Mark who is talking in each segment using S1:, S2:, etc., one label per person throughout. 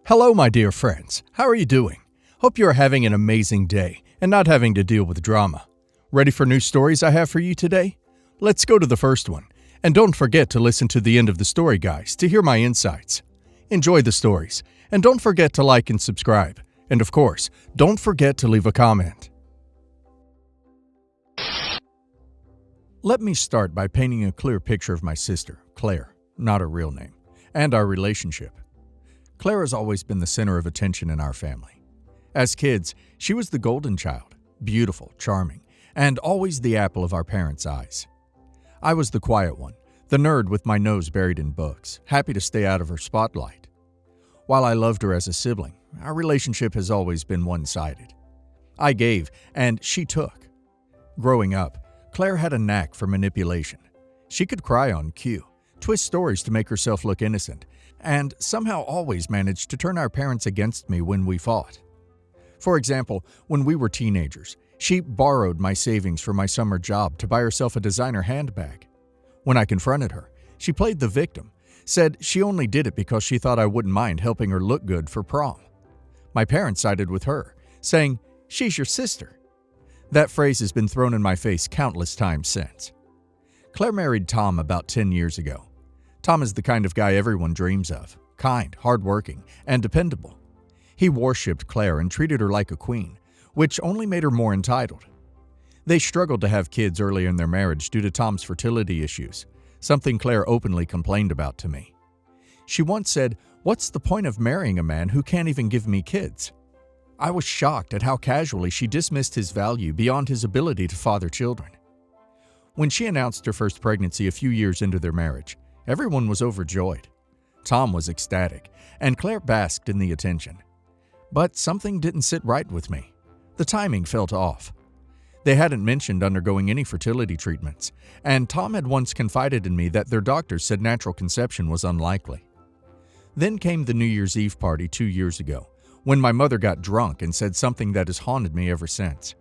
S1: Hello, my dear friends. How are you doing? Hope you are having an amazing day and not having to deal with drama. Ready for new stories I have for you today? Let's go to the first one. And don't forget to listen to the end of the story, guys, to hear my insights. Enjoy the stories, and don't forget to like and subscribe. And of course, don't forget to leave a comment. Let me start by painting a clear picture of my sister, Claire, not her real name, and our relationship. Claire has always been the center of attention in our family. As kids, she was the golden child, beautiful, charming, and always the apple of our parents' eyes. I was the quiet one, the nerd with my nose buried in books, happy to stay out of her spotlight. While I loved her as a sibling, our relationship has always been one-sided. I gave, and she took. Growing up, Claire had a knack for manipulation. She could cry on cue, twist stories to make herself look innocent, and somehow always managed to turn our parents against me when we fought. For example, when we were teenagers, she borrowed my savings for my summer job to buy herself a designer handbag. When I confronted her, she played the victim, said she only did it because she thought I wouldn't mind helping her look good for prom. My parents sided with her, saying, "She's your sister." That phrase has been thrown in my face countless times since. Claire married Tom about 10 years ago. Tom is the kind of guy everyone dreams of, kind, hardworking, and dependable. He worshipped Claire and treated her like a queen, which only made her more entitled. They struggled to have kids early in their marriage due to Tom's fertility issues, something Claire openly complained about to me. She once said, "What's the point of marrying a man who can't even give me kids?" I was shocked at how casually she dismissed his value beyond his ability to father children. When she announced her first pregnancy a few years into their marriage, everyone was overjoyed. Tom was ecstatic, and Claire basked in the attention. But something didn't sit right with me. The timing felt off. They hadn't mentioned undergoing any fertility treatments, and Tom had once confided in me that their doctors said natural conception was unlikely. Then came the New Year's Eve party 2 years ago, when my mother got drunk and said something that has haunted me ever since.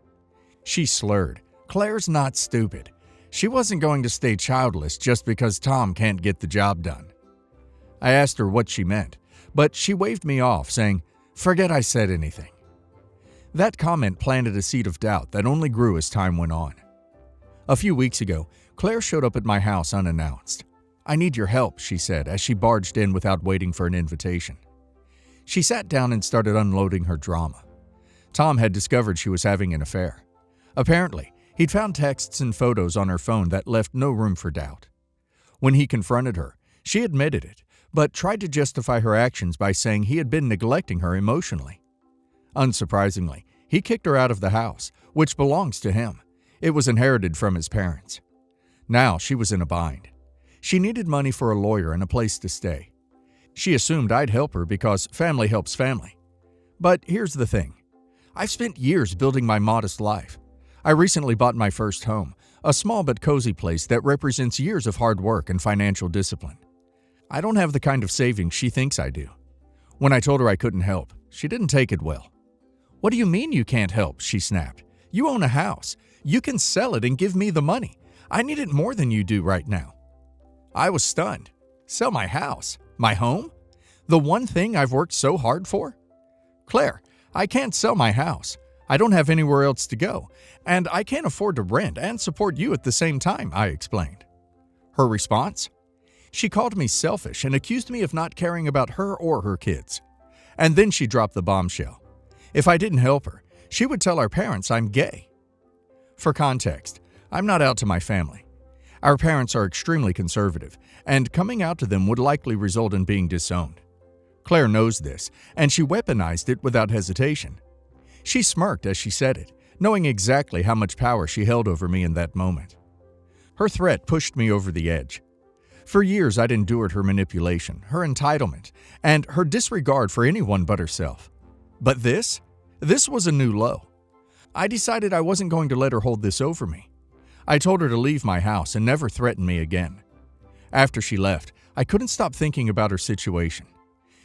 S1: She slurred, "Claire's not stupid. She wasn't going to stay childless just because Tom can't get the job done." I asked her what she meant, but she waved me off, saying, "Forget I said anything." That comment planted a seed of doubt that only grew as time went on. A few weeks ago, Claire showed up at my house unannounced. "I need your help," she said as she barged in without waiting for an invitation. She sat down and started unloading her drama. Tom had discovered she was having an affair. Apparently, he'd found texts and photos on her phone that left no room for doubt. When he confronted her, she admitted it, but tried to justify her actions by saying he had been neglecting her emotionally. Unsurprisingly, he kicked her out of the house, which belongs to him. It was inherited from his parents. Now she was in a bind. She needed money for a lawyer and a place to stay. She assumed I'd help her because family helps family. But here's the thing. I've spent years building my modest life. I recently bought my first home, a small but cozy place that represents years of hard work and financial discipline. I don't have the kind of savings she thinks I do. When I told her I couldn't help, she didn't take it well. "What do you mean you can't help?" she snapped. "You own a house. You can sell it and give me the money. I need it more than you do right now." I was stunned. Sell my house? My home? The one thing I've worked so hard for? "Claire, I can't sell my house. I don't have anywhere else to go, and I can't afford to rent and support you at the same time," I explained. Her response? She called me selfish and accused me of not caring about her or her kids. And then she dropped the bombshell. If I didn't help her, she would tell our parents I'm gay. For context, I'm not out to my family. Our parents are extremely conservative, and coming out to them would likely result in being disowned. Claire knows this, and she weaponized it without hesitation. She smirked as she said it, knowing exactly how much power she held over me in that moment. Her threat pushed me over the edge. For years, I'd endured her manipulation, her entitlement, and her disregard for anyone but herself. But this was a new low. I decided I wasn't going to let her hold this over me. I told her to leave my house and never threaten me again. After she left, I couldn't stop thinking about her situation.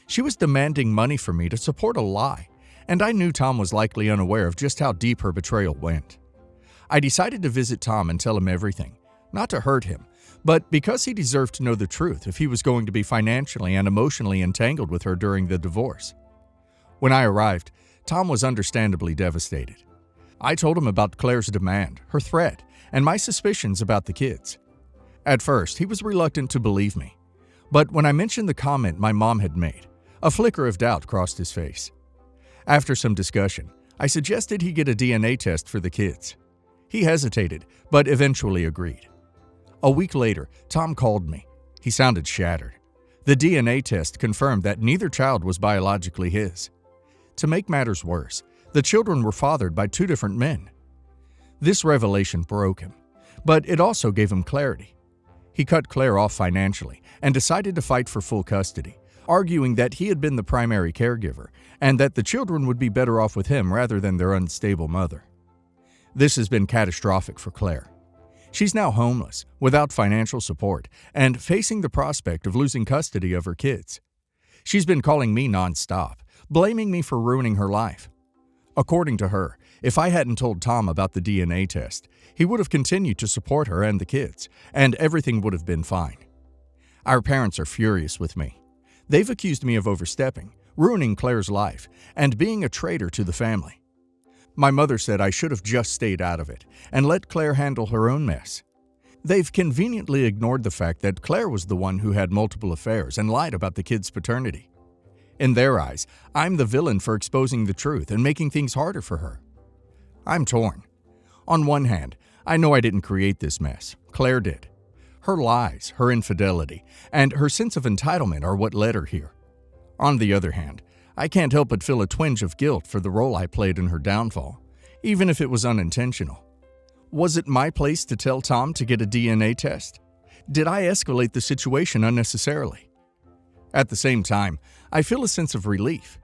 S1: She was demanding money from me to support a lie, and I knew Tom was likely unaware of just how deep her betrayal went. I decided to visit Tom and tell him everything, not to hurt him, but because he deserved to know the truth if he was going to be financially and emotionally entangled with her during the divorce. When I arrived, Tom was understandably devastated. I told him about Claire's demand, her threat, and my suspicions about the kids. At first, he was reluctant to believe me. But when I mentioned the comment my mom had made, a flicker of doubt crossed his face. After some discussion, I suggested he get a DNA test for the kids. He hesitated, but eventually agreed. A week later, Tom called me. He sounded shattered. The DNA test confirmed that neither child was biologically his. To make matters worse, the children were fathered by two different men. This revelation broke him, but it also gave him clarity. He cut Claire off financially and decided to fight for full custody, arguing that he had been the primary caregiver and that the children would be better off with him rather than their unstable mother. This has been catastrophic for Claire. She's now homeless, without financial support, and facing the prospect of losing custody of her kids. She's been calling me nonstop, blaming me for ruining her life. According to her, if I hadn't told Tom about the DNA test, he would have continued to support her and the kids, and everything would have been fine. Our parents are furious with me. They've accused me of overstepping, ruining Claire's life, and being a traitor to the family. My mother said I should have just stayed out of it and let Claire handle her own mess. They've conveniently ignored the fact that Claire was the one who had multiple affairs and lied about the kids' paternity. In their eyes, I'm the villain for exposing the truth and making things harder for her. I'm torn. On one hand, I know I didn't create this mess. Claire did. Her lies, her infidelity, and her sense of entitlement are what led her here. On the other hand, I can't help but feel a twinge of guilt for the role I played in her downfall, even if it was unintentional. Was it my place to tell Tom to get a DNA test? Did I escalate the situation unnecessarily? At the same time, I feel a sense of relief.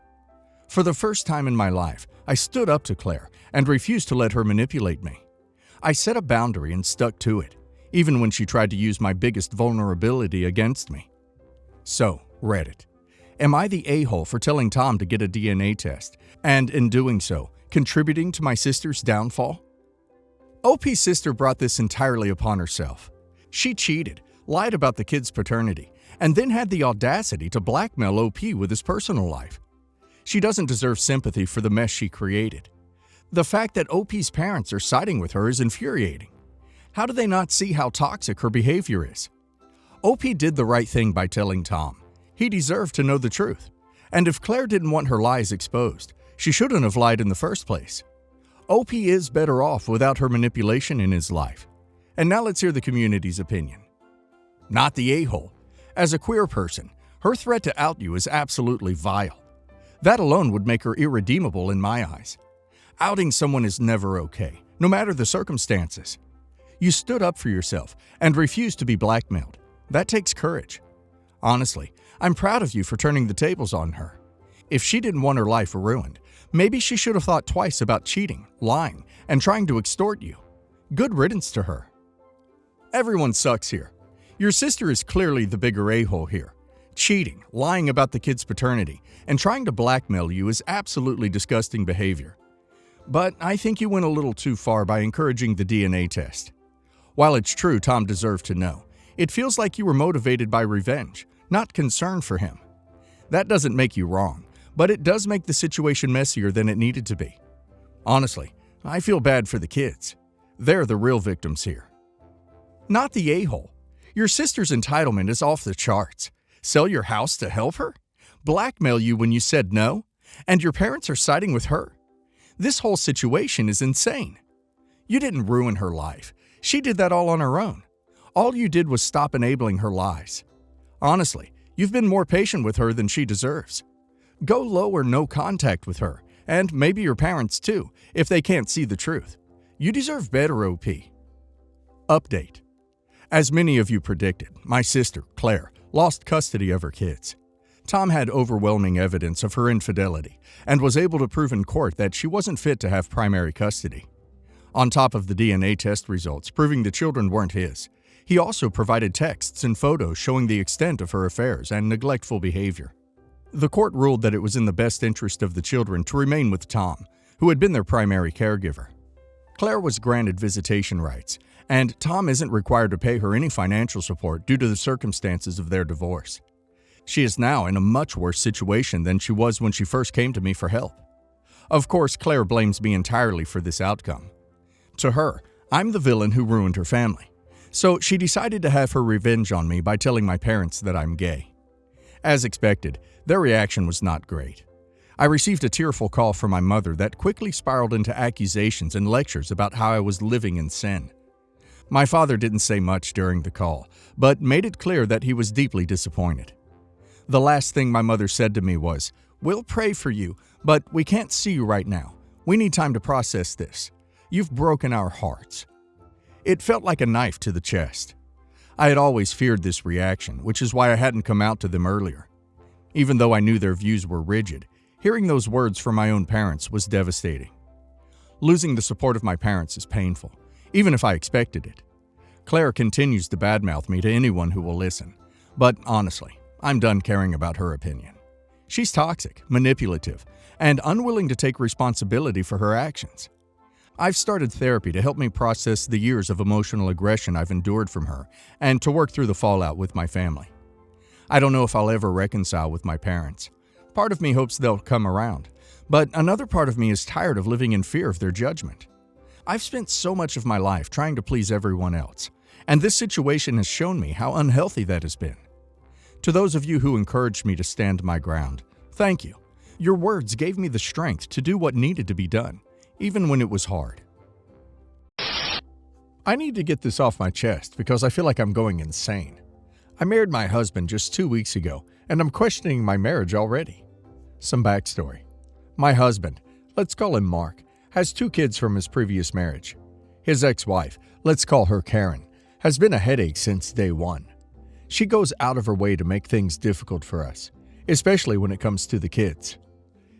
S1: For the first time in my life, I stood up to Claire and refused to let her manipulate me. I set a boundary and stuck to it, even when she tried to use my biggest vulnerability against me. So, Reddit. Am I the a-hole for telling Tom to get a DNA test, and in doing so, contributing to my sister's downfall? OP's sister brought this entirely upon herself. She cheated, lied about the kid's paternity, and then had the audacity to blackmail OP with his personal life. She doesn't deserve sympathy for the mess she created. The fact that OP's parents are siding with her is infuriating. How do they not see how toxic her behavior is? OP did the right thing by telling Tom. He deserved to know the truth. And if Claire didn't want her lies exposed, she shouldn't have lied in the first place. OP is better off without her manipulation in his life. And now let's hear the community's opinion. Not the a-hole. As a queer person, her threat to out you is absolutely vile. That alone would make her irredeemable in my eyes. Outing someone is never okay, no matter the circumstances. You stood up for yourself and refused to be blackmailed. That takes courage. Honestly, I'm proud of you for turning the tables on her. If she didn't want her life ruined, maybe she should have thought twice about cheating, lying, and trying to extort you. Good riddance to her. Everyone sucks here. Your sister is clearly the bigger a-hole here. Cheating, lying about the kid's paternity, and trying to blackmail you is absolutely disgusting behavior. But I think you went a little too far by encouraging the DNA test. While it's true Tom deserved to know, it feels like you were motivated by revenge, not concern for him. That doesn't make you wrong, but it does make the situation messier than it needed to be. Honestly, I feel bad for the kids. They're the real victims here. Not the a-hole. Your sister's entitlement is off the charts. Sell your house to help her? Blackmail you when you said no? And your parents are siding with her? This whole situation is insane. You didn't ruin her life. She did that all on her own. All you did was stop enabling her lies. Honestly, you've been more patient with her than she deserves. Go low or no contact with her, and maybe your parents too, if they can't see the truth. You deserve better, OP. Update. As many of you predicted, my sister, Claire, lost custody of her kids. Tom had overwhelming evidence of her infidelity and was able to prove in court that she wasn't fit to have primary custody. On top of the DNA test results proving the children weren't his, he also provided texts and photos showing the extent of her affairs and neglectful behavior. The court ruled that it was in the best interest of the children to remain with Tom, who had been their primary caregiver. Claire was granted visitation rights, and Tom isn't required to pay her any financial support due to the circumstances of their divorce. She is now in a much worse situation than she was when she first came to me for help. Of course, Claire blames me entirely for this outcome. To her, I'm the villain who ruined her family. So she decided to have her revenge on me by telling my parents that I'm gay. As expected, their reaction was not great. I received a tearful call from my mother that quickly spiraled into accusations and lectures about how I was living in sin. My father didn't say much during the call, but made it clear that he was deeply disappointed. The last thing my mother said to me was, "We'll pray for you, but we can't see you right now. We need time to process this. You've broken our hearts." It felt like a knife to the chest. I had always feared this reaction, which is why I hadn't come out to them earlier. Even though I knew their views were rigid, hearing those words from my own parents was devastating. Losing the support of my parents is painful, even if I expected it. Claire continues to badmouth me to anyone who will listen, but honestly, I'm done caring about her opinion. She's toxic, manipulative, and unwilling to take responsibility for her actions. I've started therapy to help me process the years of emotional aggression I've endured from her and to work through the fallout with my family. I don't know if I'll ever reconcile with my parents. Part of me hopes they'll come around, but another part of me is tired of living in fear of their judgment. I've spent so much of my life trying to please everyone else, and this situation has shown me how unhealthy that has been. To those of you who encouraged me to stand my ground, thank you. Your words gave me the strength to do what needed to be done, even when it was hard. I need to get this off my chest because I feel like I'm going insane. I married my husband just 2 weeks ago, and I'm questioning my marriage already. Some backstory. My husband, let's call him Mark, has 2 kids from his previous marriage. His ex-wife, let's call her Karen, has been a headache since day one. She goes out of her way to make things difficult for us, especially when it comes to the kids.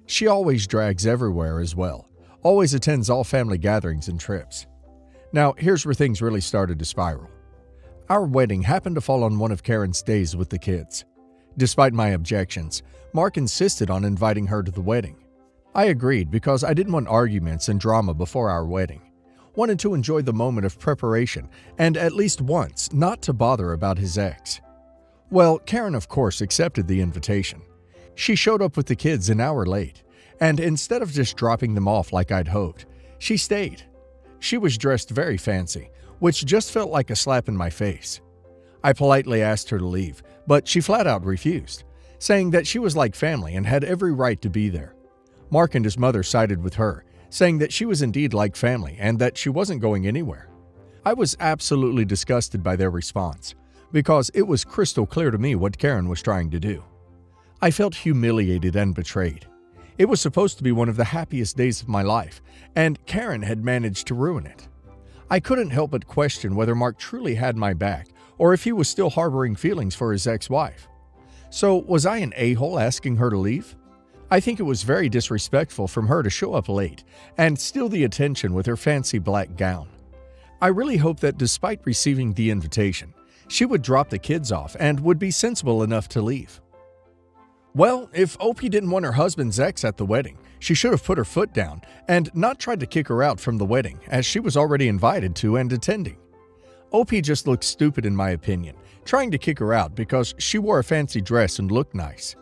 S1: She always drags everywhere as well, always attends all family gatherings and trips. Now, here's where things really started to spiral. Our wedding happened to fall on one of Karen's days with the kids. Despite my objections, Mark insisted on inviting her to the wedding. I agreed because I didn't want arguments and drama before our wedding. Wanted to enjoy the moment of preparation and at least once not to bother about his ex. Well, Karen of course accepted the invitation. She showed up with the kids an hour late, and instead of just dropping them off like I'd hoped, she stayed. She was dressed very fancy, which just felt like a slap in my face. I politely asked her to leave, but she flat out refused, saying that she was like family and had every right to be there. Mark and his mother sided with her, saying that she was indeed like family and that she wasn't going anywhere. I was absolutely disgusted by their response, because it was crystal clear to me what Karen was trying to do. I felt humiliated and betrayed. It was supposed to be one of the happiest days of my life, and Karen had managed to ruin it. I couldn't help but question whether Mark truly had my back or if he was still harboring feelings for his ex-wife. So, was I an a-hole asking her to leave? I think it was very disrespectful from her to show up late and steal the attention with her fancy black gown. I really hope that despite receiving the invitation, she would drop the kids off and would be sensible enough to leave. Well, if Opie didn't want her husband's ex at the wedding, she should have put her foot down and not tried to kick her out from the wedding, as she was already invited to and attending. Opie just looked stupid in my opinion, trying to kick her out because she wore a fancy dress and looked nice.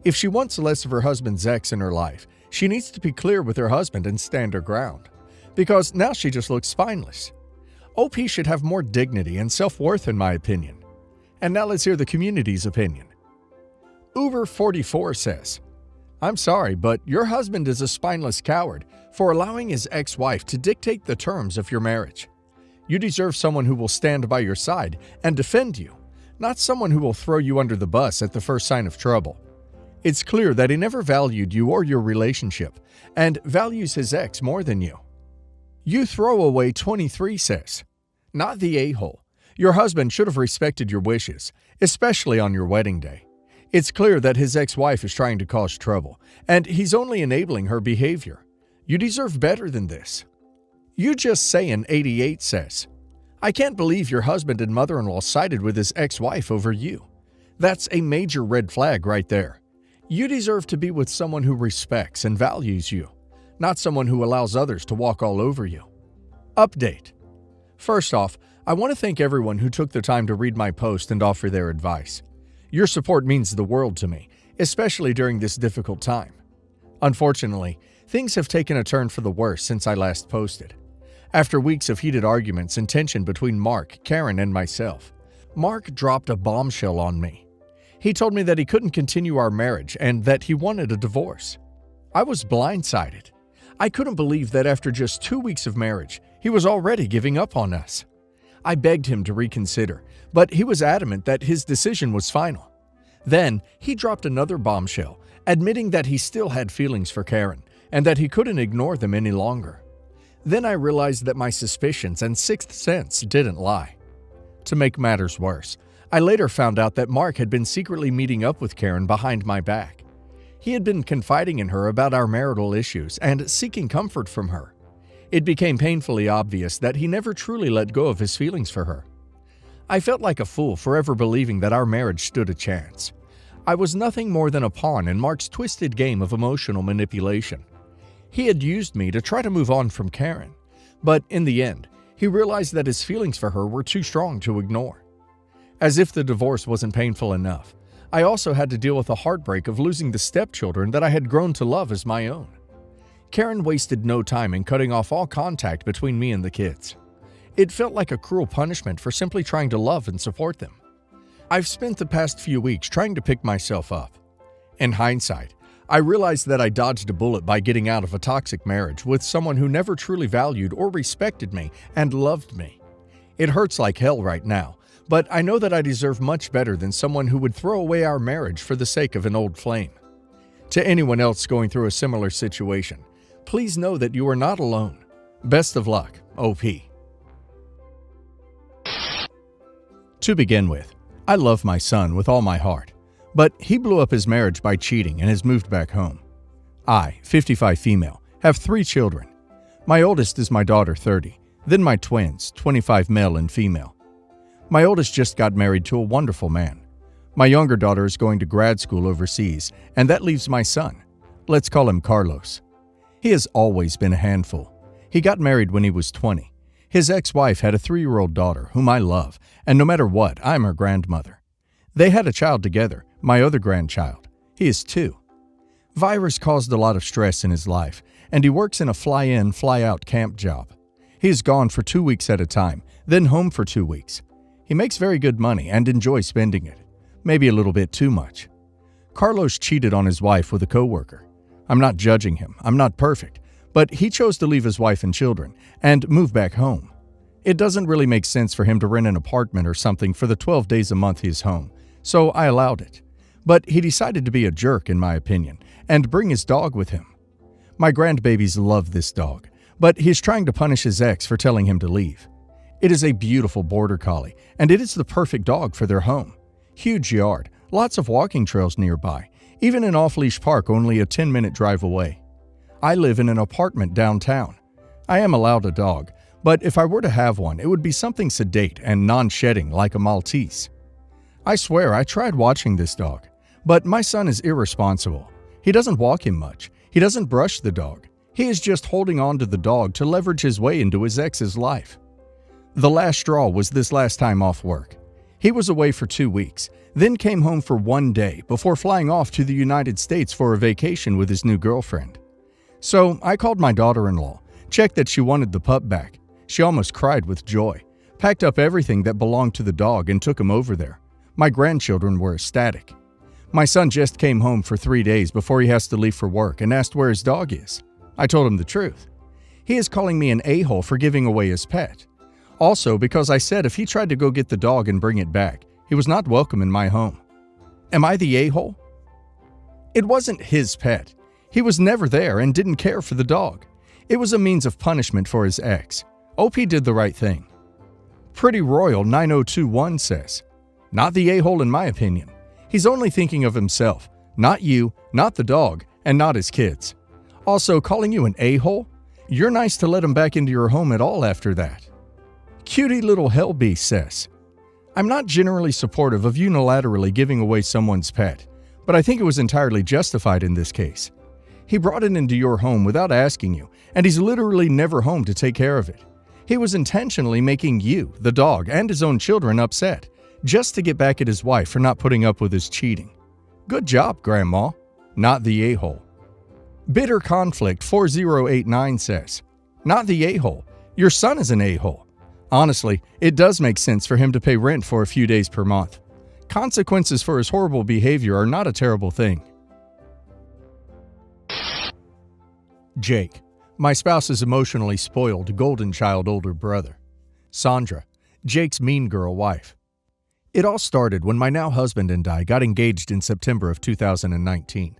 S1: If she wants less of her husband's ex in her life, she needs to be clear with her husband and stand her ground, because now she just looks spineless. Opie should have more dignity and self-worth in my opinion. And now let's hear the community's opinion. Uber44 says, "I'm sorry, but your husband is a spineless coward for allowing his ex-wife to dictate the terms of your marriage. You deserve someone who will stand by your side and defend you, not someone who will throw you under the bus at the first sign of trouble. It's clear that he never valued you or your relationship and values his ex more than you." You Throwaway 23 says, "Not the a-hole. Your husband should have respected your wishes, especially on your wedding day. It's clear that his ex-wife is trying to cause trouble, and he's only enabling her behavior. You deserve better than this." You Just Sayin' 88 says, "I can't believe your husband and mother-in-law sided with his ex-wife over you. That's a major red flag right there. You deserve to be with someone who respects and values you, not someone who allows others to walk all over you." Update. First off, I want to thank everyone who took the time to read my post and offer their advice. Your support means the world to me, especially during this difficult time. Unfortunately, things have taken a turn for the worse since I last posted. After weeks of heated arguments and tension between Mark, Karen, and myself, Mark dropped a bombshell on me. He told me that he couldn't continue our marriage and that he wanted a divorce. I was blindsided. I couldn't believe that after just 2 weeks of marriage, he was already giving up on us. I begged him to reconsider, but he was adamant that his decision was final. Then, he dropped another bombshell, admitting that he still had feelings for Karen and that he couldn't ignore them any longer. Then I realized that my suspicions and sixth sense didn't lie. To make matters worse, I later found out that Mark had been secretly meeting up with Karen behind my back. He had been confiding in her about our marital issues and seeking comfort from her. It became painfully obvious that he never truly let go of his feelings for her. I felt like a fool for ever believing that our marriage stood a chance. I was nothing more than a pawn in Mark's twisted game of emotional manipulation. He had used me to try to move on from Karen, but in the end, he realized that his feelings for her were too strong to ignore. As if the divorce wasn't painful enough, I also had to deal with the heartbreak of losing the stepchildren that I had grown to love as my own. Karen wasted no time in cutting off all contact between me and the kids. It felt like a cruel punishment for simply trying to love and support them. I've spent the past few weeks trying to pick myself up. In hindsight, I realized that I dodged a bullet by getting out of a toxic marriage with someone who never truly valued or respected me and loved me. It hurts like hell right now, but I know that I deserve much better than someone who would throw away our marriage for the sake of an old flame. To anyone else going through a similar situation, please know that you are not alone. Best of luck, OP. To begin with, I love my son with all my heart, but he blew up his marriage by cheating and has moved back home. I, 55 female, have 3 children. My oldest is my daughter, 30, then my twins, 25 male and female. My oldest just got married to a wonderful man. My younger daughter is going to grad school overseas, and that leaves my son. Let's call him Carlos. He has always been a handful. He got married when he was 20. His ex-wife had a 3-year-old daughter, whom I love, and no matter what, I'm her grandmother. They had a child together, my other grandchild. He is 2. Virus caused a lot of stress in his life, and he works in a fly-in, fly-out camp job. He is gone for 2 weeks at a time, then home for 2 weeks. He makes very good money and enjoys spending it, maybe a little bit too much. Carlos cheated on his wife with a coworker. I'm not judging him, I'm not perfect, but he chose to leave his wife and children and move back home. It doesn't really make sense for him to rent an apartment or something for the 12 days a month he is home, so I allowed it. But he decided to be a jerk, in my opinion, and bring his dog with him. My grandbabies love this dog, but he is trying to punish his ex for telling him to leave. It is a beautiful border collie, and it is the perfect dog for their home. Huge yard, lots of walking trails nearby, even an off-leash park only a 10-minute drive away. I live in an apartment downtown. I am allowed a dog, but if I were to have one, it would be something sedate and non-shedding like a Maltese. I swear I tried watching this dog, but my son is irresponsible. He doesn't walk him much. He doesn't brush the dog. He is just holding on to the dog to leverage his way into his ex's life. The last straw was this last time off work. He was away for 2 weeks, then came home for 1 day before flying off to the United States for a vacation with his new girlfriend. So I called my daughter-in-law, checked that she wanted the pup back. She almost cried with joy, packed up everything that belonged to the dog and took him over there. My grandchildren were ecstatic. My son just came home for 3 days before he has to leave for work and asked where his dog is. I told him the truth. He is calling me an a-hole for giving away his pet. Also, because I said if he tried to go get the dog and bring it back, he was not welcome in my home. Am I the a-hole? It wasn't his pet. He was never there and didn't care for the dog. It was a means of punishment for his ex. OP did the right thing. Pretty Royal 9021 says, not the a-hole in my opinion. He's only thinking of himself, not you, not the dog, and not his kids. Also, calling you an a-hole? You're nice to let him back into your home at all after that. Cutie Little Hellbeast says, I'm not generally supportive of unilaterally giving away someone's pet, but I think it was entirely justified in this case. He brought it into your home without asking you, and he's literally never home to take care of it. He was intentionally making you, the dog, and his own children upset, just to get back at his wife for not putting up with his cheating. Good job, Grandma. Not the a-hole. Bitter Conflict 4089 says, not the a-hole. Your son is an a-hole. Honestly, it does make sense for him to pay rent for a few days per month. Consequences for his horrible behavior are not a terrible thing. Jake, my spouse's emotionally spoiled golden child older brother. Sandra, Jake's mean girl wife. It all started when my now husband and I got engaged in September of 2019.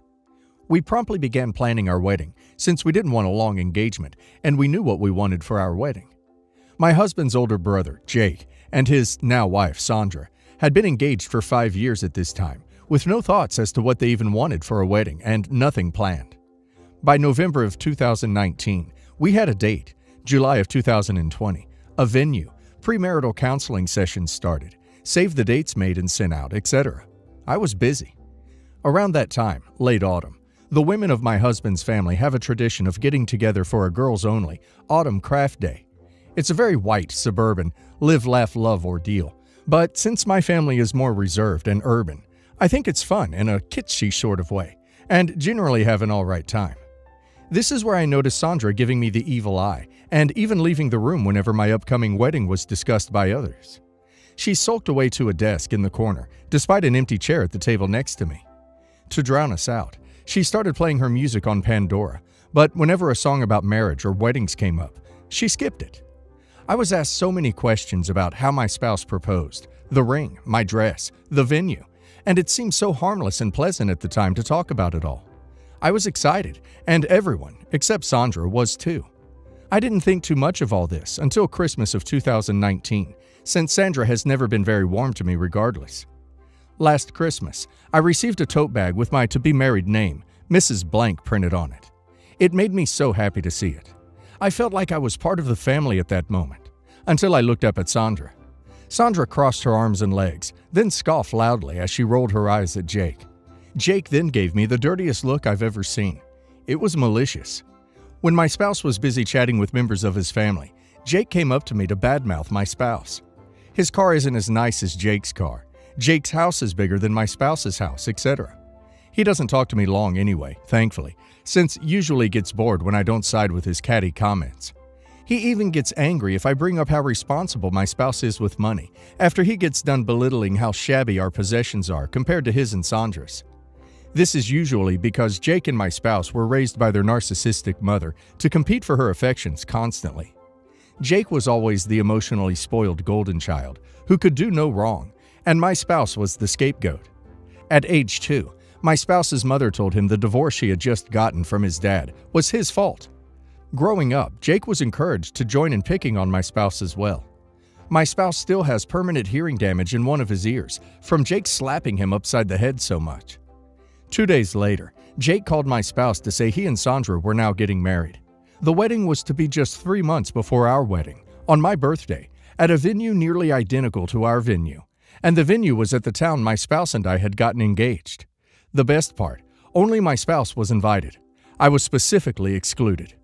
S1: We promptly began planning our wedding since we didn't want a long engagement and we knew what we wanted for our wedding. My husband's older brother, Jake, and his now wife, Sandra, had been engaged for 5 years at this time, with no thoughts as to what they even wanted for a wedding and nothing planned. By November of 2019, we had a date, July of 2020, a venue, premarital counseling sessions started, save the dates made and sent out, etc. I was busy. Around that time, late autumn, the women of my husband's family have a tradition of getting together for a girls-only autumn craft day. It's a very white, suburban, live, laugh, love ordeal. But since my family is more reserved and urban, I think it's fun in a kitschy sort of way, and generally have an all right time. This is where I noticed Sandra giving me the evil eye, and even leaving the room whenever my upcoming wedding was discussed by others. She sulked away to a desk in the corner, despite an empty chair at the table next to me. To drown us out, she started playing her music on Pandora, but whenever a song about marriage or weddings came up, she skipped it. I was asked so many questions about how my spouse proposed, the ring, my dress, the venue, and it seemed so harmless and pleasant at the time to talk about it all. I was excited, and everyone, except Sandra, was too. I didn't think too much of all this until Christmas of 2019, since Sandra has never been very warm to me regardless. Last Christmas, I received a tote bag with my to-be-married name, Mrs. Blank, printed on it. It made me so happy to see it. I felt like I was part of the family at that moment, until I looked up at Sandra. Sandra crossed her arms and legs, then scoffed loudly as she rolled her eyes at Jake. Jake then gave me the dirtiest look I've ever seen. It was malicious. When my spouse was busy chatting with members of his family, Jake came up to me to badmouth my spouse. His car isn't as nice as Jake's car. Jake's house is bigger than my spouse's house, etc. He doesn't talk to me long anyway, thankfully, since usually gets bored when I don't side with his catty comments. He even gets angry if I bring up how responsible my spouse is with money, after he gets done belittling how shabby our possessions are compared to his and Sandra's. This is usually because Jake and my spouse were raised by their narcissistic mother to compete for her affections constantly. Jake was always the emotionally spoiled golden child who could do no wrong, and my spouse was the scapegoat. At age 2, my spouse's mother told him the divorce she had just gotten from his dad was his fault. Growing up, Jake was encouraged to join in picking on my spouse as well. My spouse still has permanent hearing damage in one of his ears from Jake slapping him upside the head so much. 2 days later, Jake called my spouse to say he and Sandra were now getting married. The wedding was to be just 3 months before our wedding, on my birthday, at a venue nearly identical to our venue, and the venue was at the town my spouse and I had gotten engaged. The best part, only my spouse was invited. I was specifically excluded.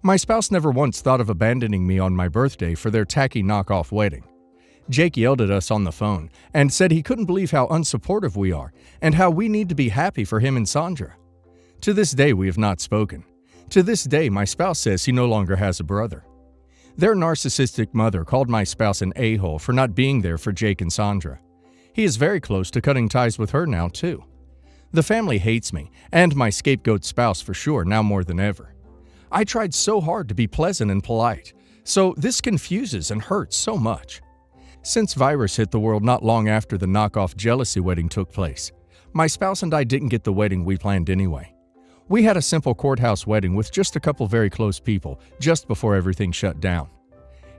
S1: My spouse never once thought of abandoning me on my birthday for their tacky knockoff wedding. Jake yelled at us on the phone and said he couldn't believe how unsupportive we are and how we need to be happy for him and Sandra. To this day, we have not spoken. To this day, my spouse says he no longer has a brother. Their narcissistic mother called my spouse an a-hole for not being there for Jake and Sandra. He is very close to cutting ties with her now, too. The family hates me, and my scapegoat spouse for sure, now more than ever. I tried so hard to be pleasant and polite, so this confuses and hurts so much. Since virus hit the world not long after the knockoff jealousy wedding took place, my spouse and I didn't get the wedding we planned anyway. We had a simple courthouse wedding with just a couple very close people just before everything shut down.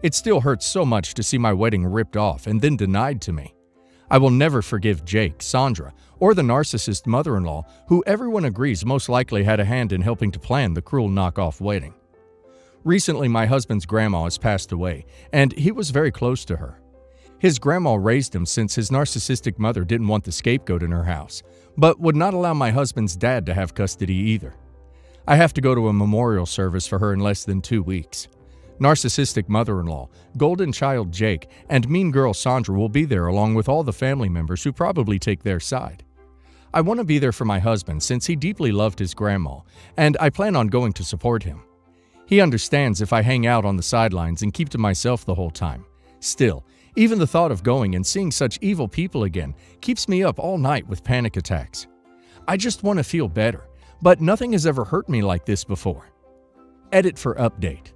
S1: It still hurts so much to see my wedding ripped off and then denied to me. I will never forgive Jake, Sandra, or the narcissist mother-in-law who everyone agrees most likely had a hand in helping to plan the cruel knockoff wedding. Recently, my husband's grandma has passed away, and he was very close to her. His grandma raised him since his narcissistic mother didn't want the scapegoat in her house, but would not allow my husband's dad to have custody either. I have to go to a memorial service for her in less than 2 weeks. Narcissistic mother-in-law, golden child Jake, and mean girl Sandra will be there along with all the family members who probably take their side. I want to be there for my husband since he deeply loved his grandma, and I plan on going to support him. He understands if I hang out on the sidelines and keep to myself the whole time. Still, even the thought of going and seeing such evil people again keeps me up all night with panic attacks. I just want to feel better, but nothing has ever hurt me like this before. Edit for update.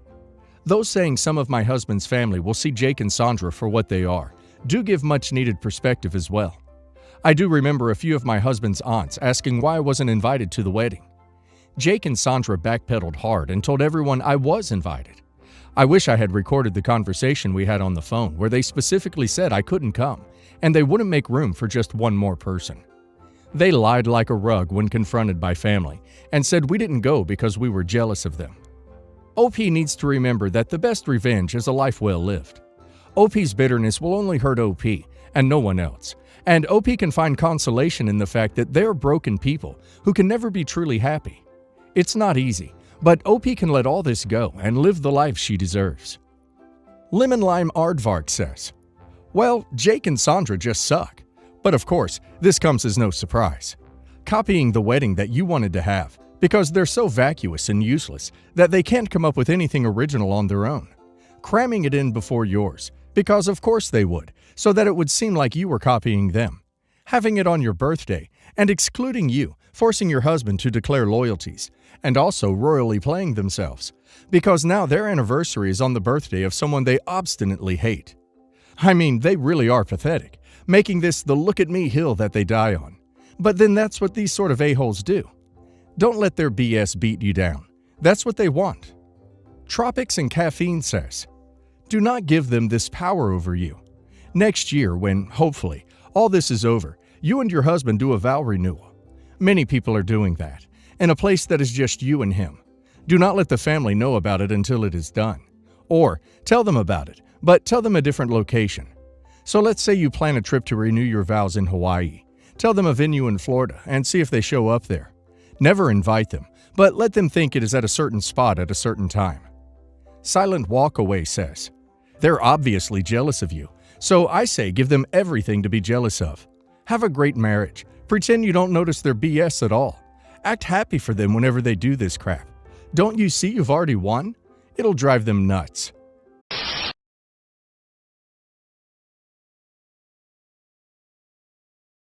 S1: Those saying some of my husband's family will see Jake and Sandra for what they are do give much-needed perspective as well. I do remember a few of my husband's aunts asking why I wasn't invited to the wedding. Jake and Sandra backpedaled hard and told everyone I was invited. I wish I had recorded the conversation we had on the phone where they specifically said I couldn't come and they wouldn't make room for just one more person. They lied like a rug when confronted by family and said we didn't go because we were jealous of them. OP needs to remember that the best revenge is a life well lived. OP's bitterness will only hurt OP and no one else, and OP can find consolation in the fact that they're broken people who can never be truly happy. It's not easy, but OP can let all this go and live the life she deserves. Lemon Lime Aardvark says, well, Jake and Sandra just suck. But of course, this comes as no surprise. Copying the wedding that you wanted to have because they're so vacuous and useless that they can't come up with anything original on their own. Cramming it in before yours, because of course they would, so that it would seem like you were copying them. Having it on your birthday, and excluding you, forcing your husband to declare loyalties, and also royally playing themselves, because now their anniversary is on the birthday of someone they obstinately hate. I mean, they really are pathetic, making this the look at me hill that they die on. But then that's what these sort of a-holes do. Don't let their BS beat you down. That's what they want. Tropics and Caffeine says, do not give them this power over you. Next year, when, hopefully, all this is over, you and your husband do a vow renewal. Many people are doing that, in a place that is just you and him. Do not let the family know about it until it is done. Or, tell them about it, but tell them a different location. So let's say you plan a trip to renew your vows in Hawaii. Tell them a venue in Florida and see if they show up there. Never invite them, but let them think it is at a certain spot at a certain time. Silent Walkaway says, they're obviously jealous of you, so I say give them everything to be jealous of. Have a great marriage. Pretend you don't notice their BS at all. Act happy for them whenever they do this crap. Don't you see you've already won? It'll drive them nuts.